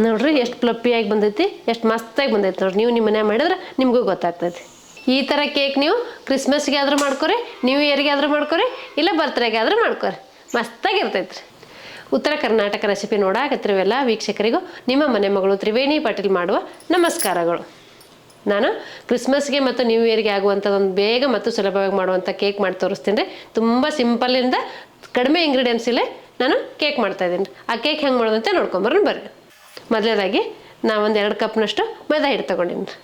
ನೋಡ್ರಿ ಎಷ್ಟು ಫ್ಲಫಿಯಾಗಿ ಬಂದೈತಿ, ಎಷ್ಟು ಮಸ್ತಾಗಿ ಬಂದೈತಿ ನೋಡ್ರಿ. ನೀವು ನಿಮ್ಮ ಮನ್ಯಾಗ ಮಾಡಿದ್ರೆ ನಿಮಗೂ ಗೊತ್ತಾಗ್ತೈತಿ. ಈ ಥರ ಕೇಕ್ ನೀವು ಕ್ರಿಸ್ಮಸ್ಗೆ ಆದರೂ ಮಾಡ್ಕೊರಿ, ನ್ಯೂ ಇಯರ್ಗೆ ಆದರೂ ಮಾಡ್ಕೊರಿ, ಇಲ್ಲ ಬರ್ತ್ಡೇಗೆ ಆದರೂ ಮಾಡ್ಕೊರಿ, ಮಸ್ತಾಗಿರ್ತೈತೆ ರೀ. ಉತ್ತರ ಕರ್ನಾಟಕ ರೆಸಿಪಿ ನೋಡಾಕತ್ತಿರುವೆಲ್ಲ ವೀಕ್ಷಕರಿಗೂ ನಿಮ್ಮ ಮನೆ ಮಗಳು ತ್ರಿವೇಣಿ ಪಾಟೀಲ್ ಮಾಡುವ ನಮಸ್ಕಾರಗಳು. ನಾನು ಕ್ರಿಸ್ಮಸ್ಗೆ ಮತ್ತು ನ್ಯೂ ಇಯರ್ಗೆ ಆಗುವಂಥದ್ದೊಂದು ಬೇಗ ಮತ್ತು ಸುಲಭವಾಗಿ ಮಾಡುವಂಥ ಕೇಕ್ ಮಾಡಿ ತೋರಿಸ್ತೀನಿ ರೀ. ತುಂಬ ಸಿಂಪಲ್ಲಿಂದ ಕಡಿಮೆ ಇಂಗ್ರೀಡಿಯೆಂಟ್ಸಲ್ಲೇ ನಾನು ಕೇಕ್ ಮಾಡ್ತಾಯಿದ್ದೀನಿ ರೀ. ಆ ಕೇಕ್ ಹೆಂಗೆ ಮಾಡೋದಂತ ನೋಡ್ಕೊಂಬರೋಣ ಬರ್ರಿ. ಮೊದಲನೇದಾಗಿ ನಾವೊಂದು 2 ಕಪ್ನಷ್ಟು ಮೈದಾ ಹಿಟ್ಟು ತೊಗೊಂಡೀನಿ ರೀ.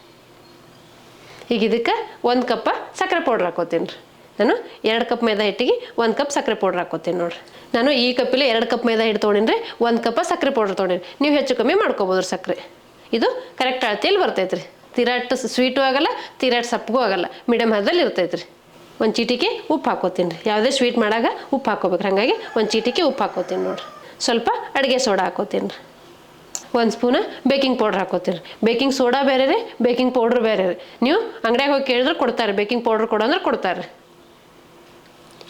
ಈಗ ಇದಕ್ಕೆ 1 ಕಪ್ ಸಕ್ಕರೆ ಪೌಡ್ರ್ ಹಾಕೋತೀನಿ ರೀ. ನಾನು 2 ಕಪ್ ಮೈದಾ ಹಿಟ್ಟಿಗೆ 1 ಕಪ್ ಸಕ್ಕರೆ ಪೌಡ್ರ್ ಹಾಕೋತೀನಿ ನೋಡಿರಿ. ನಾನು ಈ ಕಪ್ಪಲ್ಲಿ 2 ಕಪ್ ಮೈದಾ ಹಿಟ್ಟು ತೊಗೊಂಡಿನಿ ರೀ, 1 ಕಪ್ ಸಕ್ಕರೆ ಪೌಡ್ರ್ ತೊಗೊಂಡಿನಿ. ನೀವು ಹೆಚ್ಚು ಕಮ್ಮಿ ಮಾಡ್ಕೋಬೋದು ರೀ. ಸಕ್ಕರೆ ಇದು ಕರೆಕ್ಟ್ ಅಳತೆಯಲ್ಲಿ ಬರ್ತೈತೆ ರೀ. ತೀರಾಟ್ ಸ್ವೀಟು ಆಗಲ್ಲ, ತೀರಾಟ್ ಸಪ್ಪಗೂ ಆಗಲ್ಲ, ಮೀಡಿಯಮ್ ಹದದಲ್ಲಿ ಇರ್ತೈತೆ ರೀ. 1 ಚೀಟಿಗೆ ಉಪ್ಪು ಹಾಕೋತೀನಿ ರೀ. ಯಾವುದೇ ಸ್ವೀಟ್ ಮಾಡಾಗ ಉಪ್ಪು ಹಾಕೋಬೇಕು, ಹಾಗಾಗಿ 1 ಚೀಟಿಗೆ ಉಪ್ಪು ಹಾಕೋತೀನಿ ನೋಡಿರಿ. ಸ್ವಲ್ಪ ಅಡುಗೆ ಸೋಡಾ ಹಾಕೋತೀನಿ ರೀ. 1 ಸ್ಪೂನ ಬೇಕಿಂಗ್ ಪೌಡ್ರ್ ಹಾಕೋತೀರಿ. ಬೇಕಿಂಗ್ ಸೋಡಾ ಬೇರೆ ರೀ, ಬೇಕಿಂಗ್ ಪೌಡ್ರ್ ಬೇರೆ ರೀ. ನೀವು ಅಂಗಡಿಯಾಗ ಹೋಗಿ ಕೇಳಿದ್ರೆ ಕೊಡ್ತಾರೆ, ಬೇಕಿಂಗ್ ಪೌಡ್ರ್ ಕೊಡೋ ಅಂದ್ರೆ ಕೊಡ್ತಾರೆ.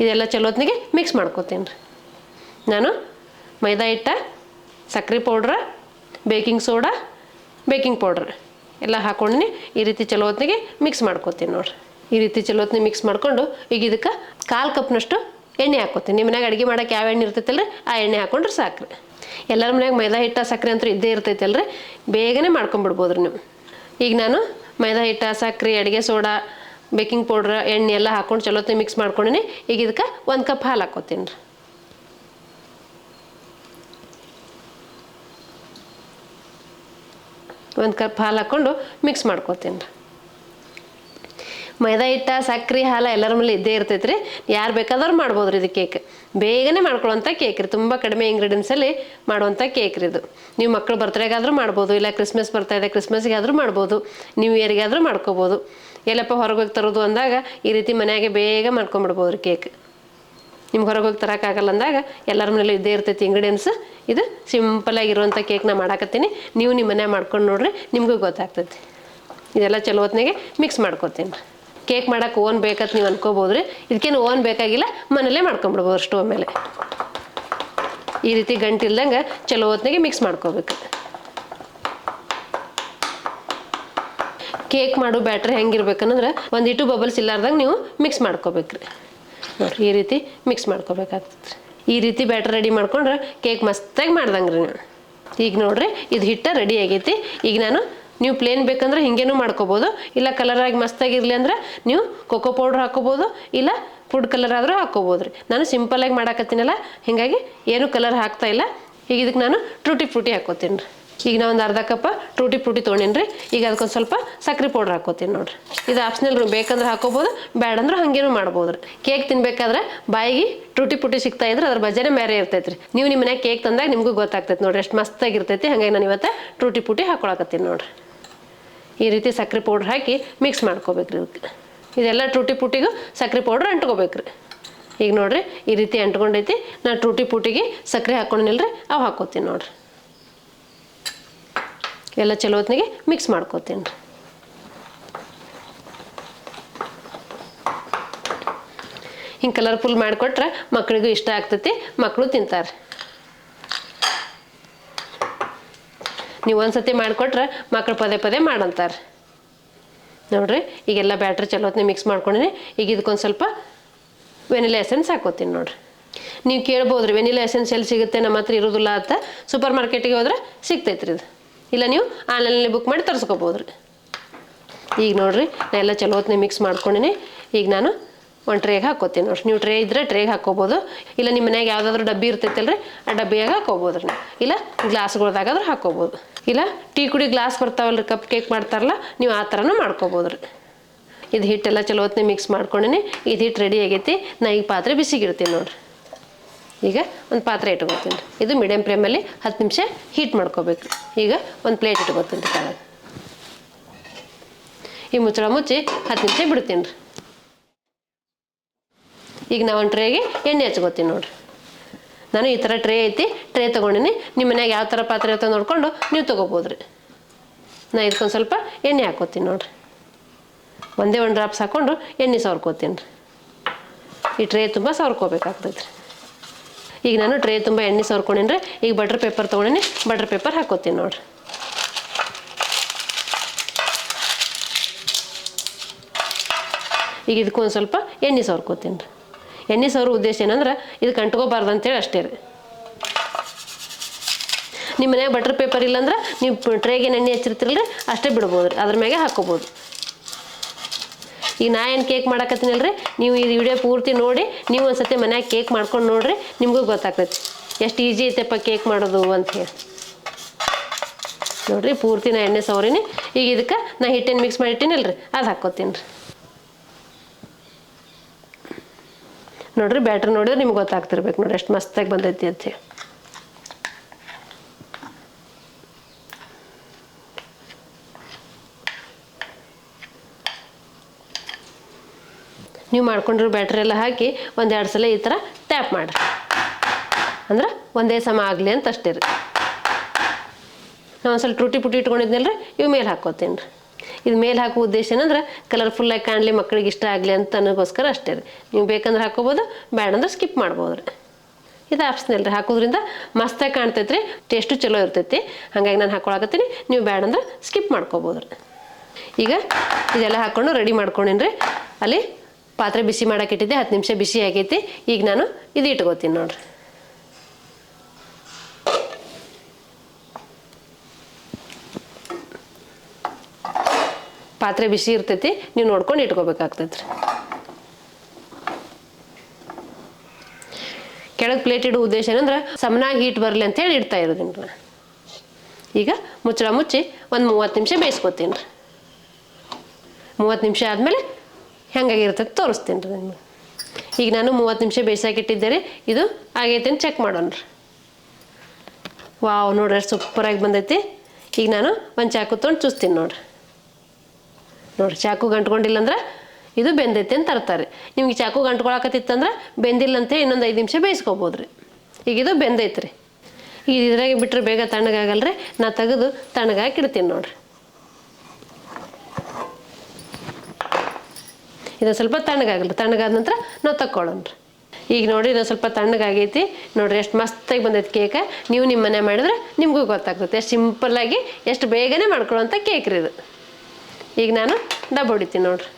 ಇದೆಲ್ಲ ಚಲೋತ್ನಿಗೆ ಮಿಕ್ಸ್ ಮಾಡ್ಕೋತೀನಿ ರೀ. ನಾನು ಮೈದಾ ಹಿಟ್ಟ, ಸಕ್ಕರೆ ಪೌಡ್ರ, ಬೇಕಿಂಗ್ ಸೋಡಾ, ಬೇಕಿಂಗ್ ಪೌಡ್ರ್ ಎಲ್ಲ ಹಾಕ್ಕೊಂಡು ಈ ರೀತಿ ಚಲೋತ್ನಿಗೆ ಮಿಕ್ಸ್ ಮಾಡ್ಕೋತೀನಿ ನೋಡಿರಿ. ಈ ರೀತಿ ಚಲೋತ್ನಿ ಮಿಕ್ಸ್ ಮಾಡಿಕೊಂಡು ಈಗ ಇದಕ್ಕೆ 1/4 ಕಪ್ನಷ್ಟು ಎಣ್ಣೆ ಹಾಕೋತೀನಿ. ನಿಮ್ಮ ಮನ್ಯಾಗ ಅಡುಗೆ ಮಾಡೋಕೆ ಯಾವ ಎಣ್ಣೆ ಇರ್ತೈತಲ್ರಿ ಆ ಎಣ್ಣೆ ಹಾಕೊಂಡ್ರೆ ಸಾಕ್ರಿ. ಎಲ್ಲರ ಮನ್ಯಾಗ ಮೈದಾ ಹಿಟ್ಟ ಸಕ್ಕರೆ ಅಂತೂ ಇದ್ದೇ ಇರ್ತೈತಲ್ರಿ, ಬೇಗನೆ ಮಾಡ್ಕೊಂಬಿಡ್ಬೋದು ರೀ ನೀವು. ಈಗ ನಾನು ಮೈದಾ ಹಿಟ್ಟ, ಸಕ್ಕರೆ, ಅಡುಗೆ ಸೋಡಾ, ಬೇಕಿಂಗ್ ಪೌಡ್ರ್, ಎಣ್ಣೆ ಎಲ್ಲ ಹಾಕ್ಕೊಂಡು ಚಲೋತ್ನ ಮಿಕ್ಸ್ ಮಾಡ್ಕೊಂಡಿನಿ. ಈಗ ಇದಕ್ಕೆ 1 ಕಪ್ ಹಾಲು ಹಾಕೋತೀನಿ ರೀ. ಒಂದು ಕಪ್ ಹಾಲು ಹಾಕ್ಕೊಂಡು ಮಿಕ್ಸ್ ಮಾಡ್ಕೋತೀನಿ ರೀ. ಮೈದಾ ಹಿಟ್ಟ, ಸಕ್ಕರೆ, ಹಾಲು ಎಲ್ಲರ ಮೇಲೆ ಇದ್ದೇ ಇರ್ತೈತೆ ರೀ. ಯಾರು ಬೇಕಾದ್ರೂ ಮಾಡ್ಬೋದು ರೀ. ಇದು ಕೇಕ್ ಬೇಗನೆ ಮಾಡ್ಕೊಳ್ಳೋಂಥ ಕೇಕ್ ರೀ. ತುಂಬ ಕಡಿಮೆ ಇಂಗ್ರೀಡಿಯೆಂಟ್ಸಲ್ಲಿ ಮಾಡುವಂಥ ಕೇಕ್ ರೀ ಇದು. ನೀವು ಮಕ್ಕಳು ಬರ್ತ್ಡೇಗಾದರೂ ಮಾಡ್ಬೋದು, ಇಲ್ಲ ಕ್ರಿಸ್ಮಸ್ ಬರ್ತಾ ಇದೆ ಕ್ರಿಸ್ಮಸ್ಗೆ ಆದರೂ ಮಾಡ್ಬೋದು, ನ್ಯೂ ಇಯರ್ಗೆ ಆದರೂ ಮಾಡ್ಕೋಬೋದು. ಎಲ್ಲಪ್ಪ ಹೊರಗೆ ಹೋಗಿ ತರೋದು ಅಂದಾಗ ಈ ರೀತಿ ಮನೆಯಾಗೆ ಬೇಗ ಮಾಡ್ಕೊಂಬಿಡ್ಬೋದು ರೀ ಕೇಕ್. ನಿಮ್ಗೆ ಹೊರಗೆ ಹೋಗಿ ತರೋಕ್ಕಾಗಲ್ಲ ಅಂದಾಗ ಎಲ್ಲರ ಮನೇಲಿ ಇದ್ದೇ ಇರ್ತೈತಿ ಇಂಗ್ರೀಡಿಯೆಂಟ್ಸ್. ಇದು ಸಿಂಪಲಾಗಿರುವಂಥ ಕೇಕ್ನ ಮಾಡಾಕತ್ತೀನಿ. ನೀವು ನಿಮ್ಮ ಮನೆ ಮಾಡ್ಕೊಂಡು ನೋಡ್ರಿ, ನಿಮಗೂ ಗೊತ್ತಾಗ್ತೈತಿ. ಇದೆಲ್ಲ ಚಲೋ ಹೊತ್ನಾಗೆ ಮಿಕ್ಸ್ ಮಾಡ್ಕೊತೀನಿ ರೀ. ಕೇಕ್ ಮಾಡೋಕೆ ಓನ್ ಬೇಕಂತ ನೀವು ಅನ್ಕೋಬೋದು ರೀ. ಇದಕ್ಕೇನು ಓನ್ ಬೇಕಾಗಿಲ್ಲ, ಮನೇಲೇ ಮಾಡ್ಕೊಂಬಿಡ್ಬೋದು ಸ್ಟೋವ್ ಮೇಲೆ. ಈ ರೀತಿ ಗಂಟಿಲ್ದಂಗೆ ಚಲೋ ಹೊತ್ನಾಗೆ ಮಿಕ್ಸ್ ಮಾಡ್ಕೋಬೇಕು. ಕೇಕ್ ಮಾಡೋ ಬ್ಯಾಟ್ರಿ ಹೆಂಗಿರ್ಬೇಕಂದ್ರೆ ಒಂದಿಟ್ಟು ಬಬಲ್ಸ್ ಇಲ್ಲಾರ್ದಂಗೆ ನೀವು ಮಿಕ್ಸ್ ಮಾಡ್ಕೋಬೇಕ್ರಿ. ನೋಡಿರಿ ಈ ರೀತಿ ಮಿಕ್ಸ್ ಮಾಡ್ಕೋಬೇಕಾಗ್ತದೆ. ಈ ರೀತಿ ಬ್ಯಾಟ್ರಿ ರೆಡಿ ಮಾಡ್ಕೊಂಡ್ರೆ ಕೇಕ್ ಮಸ್ತಾಗಿ ಮಾಡ್ದಂಗೆ ರೀ ನೀವು. ಈಗ ನೋಡಿರಿ ಇದು ಹಿಟ್ಟು ರೆಡಿ ಆಗೈತಿ. ಈಗ ನಾನು ನೀವು ಪ್ಲೇನ್ ಬೇಕಂದ್ರೆ ಹಿಂಗೇನೂ ಮಾಡ್ಕೋಬೋದು, ಇಲ್ಲ ಕಲರಾಗಿ ಮಸ್ತಾಗಿರಲಿ ಅಂದ್ರೆ ನೀವು ಕೊಕೋ ಪೌಡ್ರ್ ಹಾಕೋಬೋದು, ಇಲ್ಲ ಫುಡ್ ಕಲರ್ ಆದರೂ ಹಾಕೋಬೋದು ರೀ. ನಾನು ಸಿಂಪಲಾಗಿ ಮಾಡಾಕತ್ತೀನಲ್ಲ, ಹೀಗಾಗಿ ಏನೂ ಕಲರ್ ಹಾಕ್ತಾ ಇಲ್ಲ. ಈಗ ಇದಕ್ಕೆ ನಾನು ಟೂಟಿ ಫ್ರೂಟಿ ಹಾಕೋತೀನಿ ರೀ. ಈಗ ನಾನು ಒಂದು ಅರ್ಧ ಕಪ್ ಟೂಟಿ ಫ್ರೂಟಿ ತೊಗೊಂಡಿನಿ ರೀ. ಈಗ ಅದಕ್ಕೊಂದು ಸ್ವಲ್ಪ ಸಕ್ಕರೆ ಪೌಡ್ರ್ ಹಾಕೋತೀನಿ ನೋಡಿರಿ. ಇದು ಆಪ್ಷನಲ್ ರೀ, ಬೇಕಂದ್ರೆ ಹಾಕೋಬೋದು, ಬ್ಯಾಡ ಅಂದ್ರೆ ಹಾಗೇನೂ ಮಾಡ್ಬೋದು ರೀ. ಕೇಕ್ ತಿನ್ಬೇಕಾದ್ರೆ ಬಾಯಿಗೆ ಟೂಟಿ ಫ್ರೂಟಿ ಸಿಗ್ತಾ ಇದ್ರೆ ಅದ್ರ ಬಜೆನೇ ಬೇರೆ ಇರ್ತೈತೆ ರೀ. ನೀವು ನಿಮ್ಮ ಮನ್ಯಾಗ ಕೇಕ್ ತಂದಾಗ ನಿಮಗೂ ಗೊತ್ತಾಗ್ತೈತೆ ನೋಡಿರಿ ಎಷ್ಟು ಮಸ್ತಾಗಿರ್ತೈತಿ. ಹಾಗಾಗಿ ನಾನು ಇವತ್ತು ಟೂಟಿ ಫ್ರೂಟಿ ಹಾಕೊಳಕತ್ತೀನಿ ನೋಡಿರಿ. ಈ ರೀತಿ ಸಕ್ಕರೆ ಪೌಡ್ರ್ ಹಾಕಿ ಮಿಕ್ಸ್ ಮಾಡ್ಕೋಬೇಕ್ರಿ. ಇದಕ್ಕೆ ಇದೆಲ್ಲ ಟೂಟಿ ಫ್ರೂಟಿಗೂ ಸಕ್ಕರೆ ಪೌಡ್ರ್ ಅಂಟ್ಕೋಬೇಕ್ರಿ. ಈಗ ನೋಡಿರಿ ಈ ರೀತಿ ಅಂಟ್ಕೊಂಡೈತಿ. ನಾನು ಟೂಟಿ ಫ್ರೂಟಿಗೆ ಸಕ್ಕರೆ ಹಾಕ್ಕೊಂಡಿನಿಲ್ರಿ, ಅವು ಹಾಕೋತೀನಿ ನೋಡಿರಿ. ಎಲ್ಲ ಚಲೋ ಹೊತ್ತಿಗೆ ಮಿಕ್ಸ್ ಮಾಡ್ಕೋತೀನಿ ರೀ. ಹಿಂಗೆ ಕಲರ್ಫುಲ್ ಮಾಡಿಕೊಟ್ರೆ ಮಕ್ಕಳಿಗೂ ಇಷ್ಟ ಆಗ್ತೈತಿ, ಮಕ್ಕಳು ತಿಂತಾರೆ. ನೀವು ಒಂದ್ಸತಿ ಮಾಡಿಕೊಟ್ರೆ ಮಕ್ಕಳು ಪದೇ ಪದೇ ಮಾಡಂತಾರೆ ನೋಡಿರಿ. ಈಗೆಲ್ಲ ಬ್ಯಾಟ್ರಿ ಚಲೋ ಹೊತ್ತಿಗೆ ಮಿಕ್ಸ್ ಮಾಡ್ಕೊಂಡಿನಿ. ಈಗ ಇದಕ್ಕೊಂದು ಸ್ವಲ್ಪ ವೆನಿಲಾ ಎಸೆನ್ಸ್ ಹಾಕೋತೀನಿ ನೋಡಿರಿ. ನೀವು ಕೇಳ್ಬೋದು ರೀ ವೆನಿಲಾ ಎಸೆನ್ಸ್ ಎಲ್ಲಿ ಸಿಗುತ್ತೆ, ನಮ್ಮ ಹತ್ರ ಇರೋದಿಲ್ಲ ಅಂತ. ಸೂಪರ್ ಮಾರ್ಕೆಟಿಗೆ ಹೋದ್ರೆ ಸಿಗ್ತೈತೆ ರೀ ಇದು, ಇಲ್ಲ ನೀವು ಆನ್ಲೈನಲ್ಲಿ ಬುಕ್ ಮಾಡಿ ತರಿಸ್ಕೋಬೋದು ರೀ. ಈಗ ನೋಡಿರಿ ನಾನು ಎಲ್ಲ ಚಲೋ ಹೊತ್ತಿಗೆ ಮಿಕ್ಸ್ ಮಾಡ್ಕೊಂಡಿನಿ. ಈಗ ನಾನು ಒಂದು ಟ್ರೇಗೆ ಹಾಕೋತೀನಿ ನೋಡಿರಿ. ನೀವು ಟ್ರೇ ಇದ್ದರೆ ಟ್ರೇಗೆ ಹಾಕೋಬೋದು, ಇಲ್ಲ ನಿಮ್ಮ ಮನ್ಯಾಗ ಯಾವುದಾದ್ರೂ ಡಬ್ಬಿ ಇರ್ತೈತಲ್ರಿ ಆ ಡಬ್ಬಿಯಾಗ ಹಾಕೋಬೋದು ರೀ. ಇಲ್ಲ ಗ್ಲಾಸ್ಗಳ್ದಾಗಾದ್ರೂ ಹಾಕೋಬೋದು, ಇಲ್ಲ ಟೀ ಕುಡಿ ಗ್ಲಾಸ್ ಬರ್ತಾವಲ್ರಿ ಕಪ್ ಕೇಕ್ ಮಾಡ್ತಾರಲ್ಲ, ನೀವು ಆ ಥರನೂ ಮಾಡ್ಕೋಬೋದು ರೀ. ಇದು ಹಿಟ್ಟೆಲ್ಲ ಚಲೋ ಹೊತ್ತಿಗೆ ಮಿಕ್ಸ್ ಮಾಡ್ಕೊಂಡಿನಿ. ಇದು ಹಿಟ್ಟು ರೆಡಿ ಆಗೈತಿ. ನಾ ಈಗ ಪಾತ್ರೆ ಬಿಸಿಗಿಡ್ತೀನಿ ನೋಡಿರಿ. ಈಗ ಒಂದು ಪಾತ್ರೆ ಇಟ್ಕೋತೀನಿ. ಇದು ಮೀಡಿಯಮ್ ಫ್ಲೇಮಲ್ಲಿ 10 ನಿಮಿಷ ಹೀಟ್ ಮಾಡ್ಕೋಬೇಕು. ಈಗ ಒಂದು ಪ್ಲೇಟ್ ಇಟ್ಕೋತೀನಿ ರೀ ಕೆಳಗೆ. ಈ ಮುಚ್ಚಳ ಮುಚ್ಚಿ 10 ನಿಮಿಷ ಬಿಡ್ತೀನಿ ರೀ. ಈಗ ನಾವು ಒಂದು ಟ್ರೇಗೆ ಎಣ್ಣೆ ಹಚ್ಕೋತೀನಿ ನೋಡಿರಿ. ನಾನು ಈ ಥರ ಟ್ರೇ ಐತಿ, ಟ್ರೇ ತೊಗೊಂಡಿನಿ. ನಿಮ್ಮ ಮನ್ಯಾಗ ಯಾವ ಥರ ಪಾತ್ರೆ ಇರ್ತದೆ ನೋಡ್ಕೊಂಡು ನೀವು ತೊಗೋಬೋದು ರೀ. ನಾನು ಇದಕ್ಕೊಂದು ಸ್ವಲ್ಪ ಎಣ್ಣೆ ಹಾಕೋತೀನಿ ನೋಡಿರಿ. ಒಂದೇ ಒಂದು ಡ್ರಾಪ್ಸ್ ಹಾಕ್ಕೊಂಡು ಎಣ್ಣೆ ಸವರ್ಕೋತೀನಿ ರೀ. ಈ ಟ್ರೇ ತುಂಬ ಸವರ್ಕೋಬೇಕಾಗ್ತೈತೆ ರೀ. ಈಗ ನಾನು ಟ್ರೇ ತುಂಬ ಎಣ್ಣೆ ಸವರ್ಕೊಂಡೇನ್ರಿ. ಈಗ ಬಟರ್ ಪೇಪರ್ ತೊಗೊಂಡೇನಿ, ಬಟರ್ ಪೇಪರ್ ಹಾಕೋತೀನಿ ನೋಡ್ರಿ. ಈಗ ಇದಕ್ಕೂ ಒಂದು ಸ್ವಲ್ಪ ಎಣ್ಣೆ ಸವರ್ಕೋತೀನಿ ರೀ. ಎಣ್ಣೆ ಸವರೋ ಉದ್ದೇಶ ಏನಂದ್ರೆ ಇದಕ್ಕೆ ಅಂಟ್ಕೋಬಾರ್ದು ಅಂತೇಳಿ ಅಷ್ಟೇ ರೀ. ನಿಮ್ಮ ಮನ್ಯಾಗ ಬಟರ್ ಪೇಪರ್ ಇಲ್ಲಾಂದ್ರೆ ನೀವು ಟ್ರೇಗೆ ಎಣ್ಣೆ ಹಚ್ಚಿರ್ತಿರಲ್ರಿ ಅಷ್ಟೇ ಬಿಡ್ಬೋದು ರೀ, ಅದ್ರ ಮ್ಯಾಗೆ ಹಾಕ್ಕೋಬೋದು. ಈಗ ನಾ ಏನು ಕೇಕ್ ಮಾಡಕತ್ತೀನಲ್ರಿ, ನೀವು ಈ ವಿಡಿಯೋ ಪೂರ್ತಿ ನೋಡಿ ನೀವು ಒಂದು ಸತಿ ಮನ್ಯಾಗ ಕೇಕ್ ಮಾಡ್ಕೊಂಡು ನೋಡ್ರಿ, ನಿಮಗೂ ಗೊತ್ತಾಗ್ತೈತಿ ಎಷ್ಟು ಈಜಿ ಐತೆಪ್ಪ ಕೇಕ್ ಮಾಡೋದು ಅಂತ ಹೇಳಿ. ನೋಡಿರಿ ಪೂರ್ತಿ ನಾ ಎಣ್ಣೆ ಸವರೀನಿ. ಈಗ ಇದಕ್ಕೆ ನಾ ಹಿಟ್ಟೇನು ಮಿಕ್ಸ್ ಮಾಡಿಟ್ಟೀನಲ್ರಿ ಅದು ಹಾಕ್ಕೋತೀನಿ ರೀ. ನೋಡಿರಿ ಬ್ಯಾಟ್ರ್ ನೋಡಿದ್ರೆ ನಿಮ್ಗೆ ಗೊತ್ತಾಗ್ತಿರ್ಬೇಕು ನೋಡಿರಿ ಎಷ್ಟು ಮಸ್ತಾಗಿ ಬಂದೈತಿ ಅಂತೇಳಿ. ನೀವು ಮಾಡ್ಕೊಂಡಿರೋ ಬ್ಯಾಟ್ರಿ ಎಲ್ಲ ಹಾಕಿ 1-2 ಸಲ ಈ ಥರ ಟ್ಯಾಪ್ ಮಾಡಿರಿ, ಅಂದ್ರೆ ಒಂದೇ ಸಮ ಆಗಲಿ ಅಂತ ಅಷ್ಟೇ ರೀ. ನಾನು ಒಂದು ಸ್ವಲ್ಪ ಟೂಟಿ ಪುಟಿ ಇಟ್ಕೊಂಡಿದ್ನಲ್ರಿ, ಇವು ಮೇಲೆ ಹಾಕ್ಕೋತೀನಿ ರೀ. ಇದು ಮೇಲೆ ಹಾಕೋ ಉದ್ದೇಶ ಏನಂದ್ರೆ ಕಲರ್ಫುಲ್ಲಾಗಿ ಕಾಣಲಿ, ಮಕ್ಕಳಿಗೆ ಇಷ್ಟ ಆಗಲಿ ಅಂತ ಅನ್ನೋಕ್ಕೋಸ್ಕರ ಅಷ್ಟೇ ರೀ. ನೀವು ಬೇಕಂದ್ರೆ ಹಾಕೋಬೋದು, ಬೇಡಂದ್ರೆ ಸ್ಕಿಪ್ ಮಾಡ್ಬೋದು ರೀ. ಇದು ಆಪ್ಷನಲ್ ರೀ, ಹಾಕೋದ್ರಿಂದ ಮಸ್ತಾಗಿ ಕಾಣ್ತೈತೆ ರೀ, ಟೇಸ್ಟು ಚಲೋ ಇರ್ತೈತಿ. ಹಾಗಾಗಿ ನಾನು ಹಾಕೊಳಕತ್ತೀನಿ, ನೀವು ಬೇಡಂದ್ರೆ ಸ್ಕಿಪ್ ಮಾಡ್ಕೋಬೋದು ರೀ. ಈಗ ಇದೆಲ್ಲ ಹಾಕ್ಕೊಂಡು ರೆಡಿ ಮಾಡ್ಕೊಂಡೇನಿ ರೀ. ಅಲ್ಲಿ ಪಾತ್ರೆ ಬಿಸಿ ಮಾಡೋಕ್ಕಿಟ್ಟಿದ್ದೆ, 10 ನಿಮಿಷ ಬಿಸಿ ಆಗೈತಿ. ಈಗ ನಾನು ಇದು ಇಟ್ಕೋತೀನಿ ನೋಡ್ರಿ. ಪಾತ್ರೆ ಬಿಸಿ ಇರ್ತೈತಿ, ನೀವು ನೋಡ್ಕೊಂಡು ಇಟ್ಕೋಬೇಕಾಗ್ತೈತಿ ರೀ. ಕೆಳಗೆ ಪ್ಲೇಟ್ ಇಡೋ ಉದ್ದೇಶ ಏನಂದ್ರೆ ಸಮನಾಗಿ ಹೀಟ್ ಬರಲಿ ಅಂತೇಳಿ ಇಡ್ತಾ ಇರೋದೀನಿ ರೀ. ಈಗ ಮುಚ್ಚಳ ಮುಚ್ಚಿ ಒಂದು 30 ನಿಮಿಷ ಬೇಯಿಸ್ಕೊತೀನಿ ರೀ. 30 ನಿಮಿಷ ಆದಮೇಲೆ ಹೆಂಗಾಗಿರ್ತೈತೆ ತೋರಿಸ್ತೀನಿ ರೀ ನಿಮ್ಗೆ. ಈಗ ನಾನು 30 ನಿಮಿಷ ಬೇಯಿಸಾಕಿಟ್ಟಿದ್ದೆ ರೀ. ಇದು ಆಗೈತೆ ಅಂತ ಚೆಕ್ ಮಾಡೋಣ ರೀ. ವಾವ್ ನೋಡ್ರಿ ಎಷ್ಟು ಸೂಪರಾಗಿ ಬಂದೈತಿ. ಈಗ ನಾನು ಒಂದು ಚಾಕು ತೊಗೊಂಡು ಚೂಸ್ತೀನಿ ನೋಡ್ರಿ. ಚಾಕು ಗಂಟ್ಕೊಂಡಿಲ್ಲ ಅಂದ್ರೆ ಇದು ಬೆಂದೈತೆ ಅಂತ ತರ್ತಾರೆ. ನಿಮ್ಗೆ ಚಾಕು ಗಂಟ್ಕೊಳಕತ್ತಿತ್ತಂದ್ರೆ ಬೆಂದಿಲ್ಲ ಅಂತ ಇನ್ನೊಂದು 5 ನಿಮಿಷ ಬೇಯಿಸ್ಕೋಬೋದು ರೀ. ಈಗ ಇದು ಬೆಂದೈತೆ ರೀ. ಈಗ ಇದ್ರಾಗೆ ಬಿಟ್ಟರೆ ಬೇಗ ತಣ್ಣಗಾಗಲ್ರಿ, ನಾ ತೆಗೆದು ತಣ್ಣಗಾಕಿ ಇಡ್ತೀನಿ ನೋಡ್ರಿ. ಇದನ್ನು ಸ್ವಲ್ಪ ತಣ್ಣಗಾಗಲ್ರಿ, ತಣ್ಣಗಾದ ನಂತರ ನಾವು ತಕ್ಕೊಳ್ಳೋಣ ರೀ. ಈಗ ನೋಡಿ ಇದು ಸ್ವಲ್ಪ ತಣ್ಣಗಾಗೈತಿ ನೋಡ್ರಿ, ಎಷ್ಟು ಮಸ್ತಾಗಿ ಬಂದೈತಿ ಕೇಕ. ನೀವು ನಿಮ್ಮ ಮನೆ ಮಾಡಿದ್ರೆ ನಿಮಗೂ ಗೊತ್ತಾಗ್ತೈತೆ ಎಷ್ಟು ಸಿಂಪಲ್ಲಾಗಿ ಎಷ್ಟು ಬೇಗನೆ ಮಾಡ್ಕೊಳ್ಳೋಂಥ ಕೇಕ್ ರೀ ಇದು. ಈಗ ನಾನು ಡಬ್ಬ ಹೊಡಿತೀನಿ ನೋಡ್ರಿ.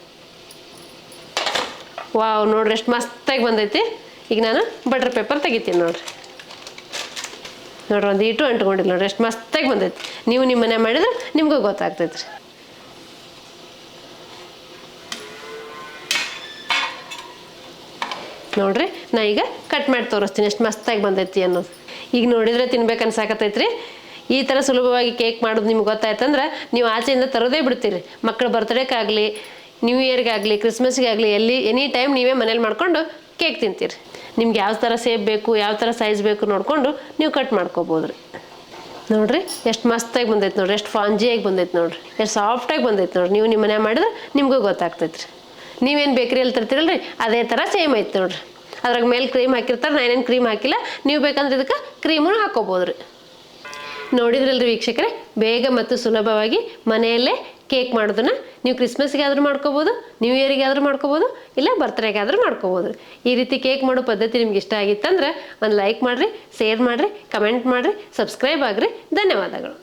ವಾವ್ ನೋಡ್ರಿ ಎಷ್ಟು ಮಸ್ತಾಗಿ ಬಂದೈತಿ. ಈಗ ನಾನು ಬಟರ್ ಪೇಪರ್ ತೆಗಿತೀನಿ ನೋಡ್ರಿ. ನೋಡ್ರಿ ಒಂದು ಇಟ್ಟು ಅಂಟ್ಕೊಂಡಿಲ್ಲ ನೋಡ್ರಿ, ಎಷ್ಟು ಮಸ್ತಾಗಿ ಬಂದೈತಿ. ನೀವು ನಿಮ್ಮ ಮನೆ ಮಾಡಿದ್ರೆ ನಿಮಗೂ ಗೊತ್ತಾಗ್ತೈತೆ ರೀ. ನೋಡ್ರಿ ನಾ ಈಗ ಕಟ್ ಮಾಡಿ ತೋರಿಸ್ತೀನಿ ಎಷ್ಟು ಮಸ್ತಾಗಿ ಬಂದೈತಿ ಅನ್ನೋದು. ಈಗ ನೋಡಿದ್ರೆ ತಿನ್ಬೇಕು ಅನ್ಸಾಕತ್ತೈತ್ರಿ. ಈ ಥರ ಸುಲಭವಾಗಿ ಕೇಕ್ ಮಾಡೋದು ನಿಮ್ಗೆ ಗೊತ್ತಾಯ್ತಂದ್ರೆ ನೀವು ಆಚೆಯಿಂದ ತರೋದೇ ಬಿಡ್ತೀರಿ. ಮಕ್ಕಳ ಬರ್ತ್ಡೇಗಾಗಲಿ, ನ್ಯೂ ಇಯರ್ಗಾಗಲಿ, ಕ್ರಿಸ್ಮಸ್ಗಾಗಲಿ, ಎನಿ ಟೈಮ್ ನೀವೇ ಮನೇಲಿ ಮಾಡ್ಕೊಂಡು ಕೇಕ್ ತಿಂತೀರಿ. ನಿಮ್ಗೆ ಯಾವ ಥರ ಸೇಪ್ ಬೇಕು, ಯಾವ ಥರ ಸೈಜ್ ಬೇಕು ನೋಡಿಕೊಂಡು ನೀವು ಕಟ್ ಮಾಡ್ಕೋಬೋದು ರೀ. ನೋಡಿರಿ ಎಷ್ಟು ಮಸ್ತಾಗಿ ಬಂದೈತೆ ನೋಡಿರಿ, ಎಷ್ಟು ಫಾಂಜಿಯಾಗಿ ಬಂದೈತೆ ನೋಡಿರಿ, ಎಷ್ಟು ಸಾಫ್ಟಾಗಿ ಬಂದೈತೆ ನೋಡಿರಿ. ನೀವು ನಿಮ್ಮ ಮನೆ ಮಾಡಿದ್ರೆ ನಿಮಗೂ ಗೊತ್ತಾಗ್ತೈತೆ ರೀ. ನೀವೇನು ಬೇಕ್ರಿಯಲ್ಲಿ ತರ್ತೀರಲ್ರಿ ಅದೇ ಥರ ಸೇಮ್ ಐತೆ ನೋಡಿರಿ. ಅದ್ರಾಗ ಮೇಲೆ ಕ್ರೀಮ್ ಹಾಕಿರ್ತಾರೆ, ನಾನೇನು ಕ್ರೀಮ್ ಹಾಕಿಲ್ಲ. ನೀವು ಬೇಕಂದ್ರೆ ಇದಕ್ಕೆ ಕ್ರೀಮನ್ನು ಹಾಕ್ಕೋಬೋದು ರೀ. ನೋಡಿದ್ರಲ್ರಿ ವೀಕ್ಷಕರೇ, ಬೇಗ ಮತ್ತು ಸುಲಭವಾಗಿ ಮನೆಯಲ್ಲೇ ಕೇಕ್ ಮಾಡೋದನ್ನು ನೀವು ಕ್ರಿಸ್ಮಸ್ಗೆ ಆದರೂ ಮಾಡ್ಕೋಬೋದು, ನ್ಯೂ ಇಯರ್ಗೆ ಆದರೂ ಮಾಡ್ಕೋಬೋದು, ಇಲ್ಲ ಬರ್ತ್ಡೇಗಾದರೂ ಮಾಡ್ಕೋಬೋದು. ಈ ರೀತಿ ಕೇಕ್ ಮಾಡೋ ಪದ್ಧತಿ ನಿಮ್ಗೆ ಇಷ್ಟ ಆಗಿತ್ತಂದ್ರೆ ಒಂದು ಲೈಕ್ ಮಾಡಿರಿ, ಶೇರ್ ಮಾಡಿರಿ, ಕಮೆಂಟ್ ಮಾಡಿರಿ, ಸಬ್ಸ್ಕ್ರೈಬ್ ಆಗಿರಿ. ಧನ್ಯವಾದಗಳು.